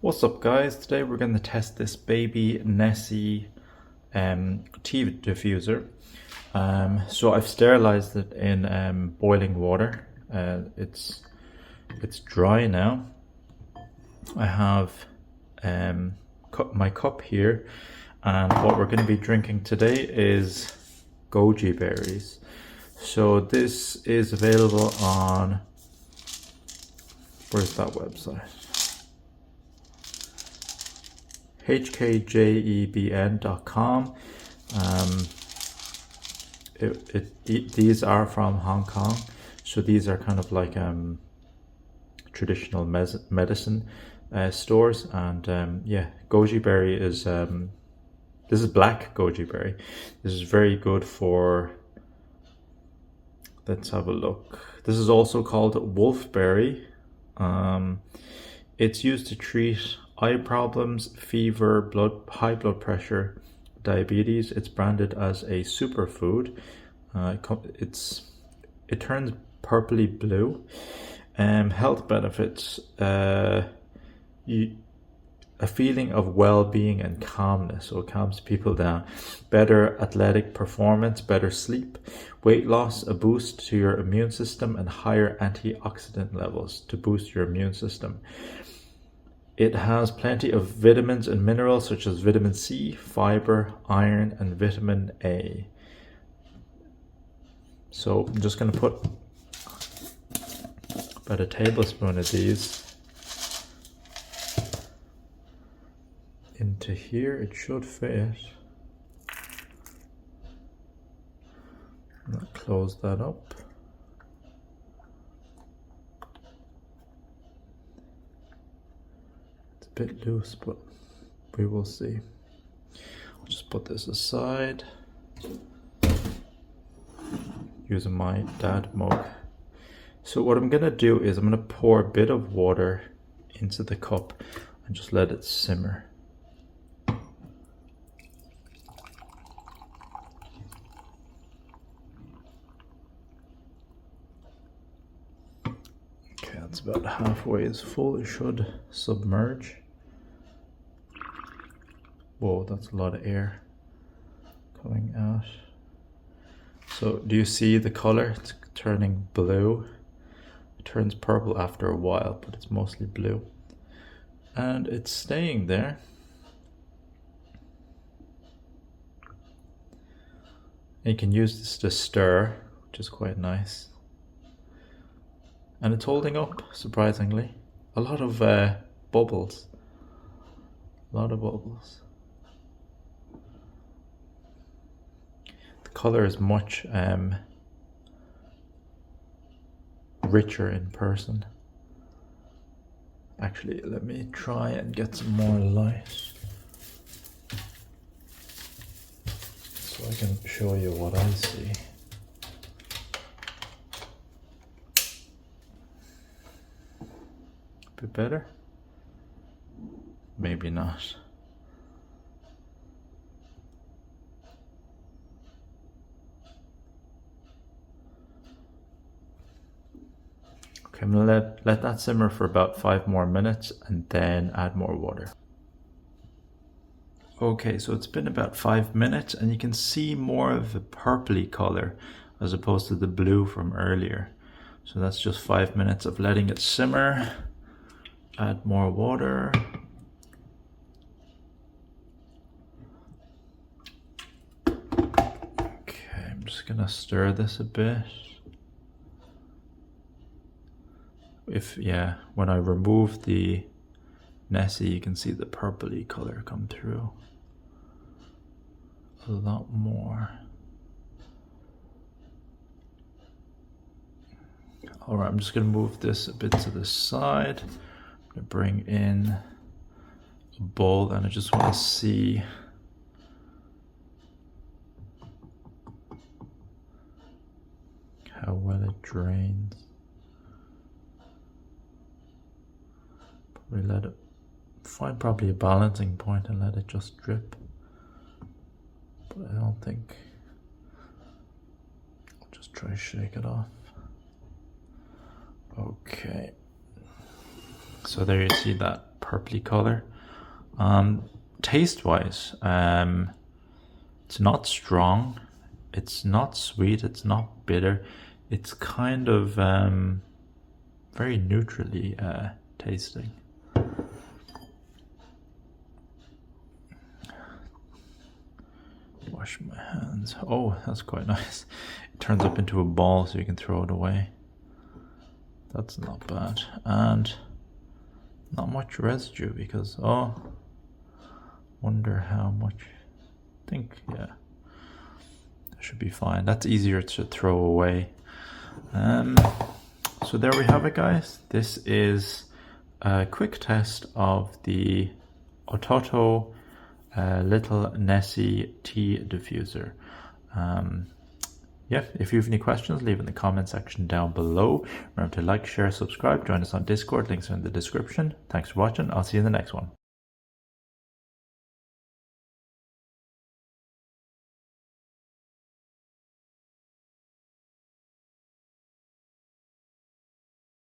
What's up guys? Today we're going to test this baby Nessie tea diffuser. So I've sterilized it in boiling water. It's dry now. I have my cup here, and what we're going to be drinking today is goji berries. So this is available on, where's that website? hkjebn.com. These are from Hong Kong, so these are kind of like traditional medicine stores. And yeah, goji berry is this is black goji berry. This is very good for, let's have a look. This is also called wolfberry. It's used to treat eye problems, fever, high blood pressure, diabetes. It's branded as a superfood. It turns purpley blue. Health benefits: a feeling of well-being and calmness, so it calms people down. Better athletic performance, better sleep, weight loss, a boost to your immune system, and higher antioxidant levels to boost your immune system. It has plenty of vitamins and minerals such as vitamin C, fiber, iron, and vitamin A. So I'm just going to put about a tablespoon of these into here. It should fit. I'll close that up. Bit loose, but we will see. I'll just put this aside using my dad mug. So what I'm gonna do is I'm gonna pour a bit of water into the cup and just let it simmer. Okay, that's about halfway is full. It should submerge. Whoa, that's a lot of air coming out. So do you see the color? It's turning blue. It turns purple after a while, but it's mostly blue. And it's staying there. And you can use this to stir, which is quite nice. And it's holding up, surprisingly. A lot of bubbles. A lot of bubbles. Color is much richer in person. Actually, let me try and get some more light so I can show you what I see. A bit better? Maybe not. I'm gonna let that simmer for about 5 more minutes and then add more water. Okay, so it's been about 5 minutes and you can see more of a purpley color as opposed to the blue from earlier. So that's just 5 minutes of letting it simmer. Add more water. Okay, I'm just gonna stir this a bit. When I remove the Nessie, you can see the purpley color come through a lot more. All right, I'm just gonna move this a bit to the side. I'm gonna bring in a bowl, and I just want to see how well it drains. We let it find probably a balancing point and let it just drip, but I don't think. I'll just try to shake it off. Okay, so there you see that purpley color. Taste wise, it's not strong, it's not sweet, it's not bitter, it's kind of very neutrally tasting. Wash my hands. Oh, that's quite nice. It turns up into a ball so you can throw it away. That's not bad. And not much residue because, oh, wonder how much. I think, yeah, that should be fine. That's easier to throw away. So there we have it, guys. This is a quick test of the Ototo Little Nessie tea diffuser. Yeah, if you have any questions, leave in the comment section down below. Remember to like, share, subscribe, join us on Discord, links are in the description. Thanks for watching, I'll see you in the next one.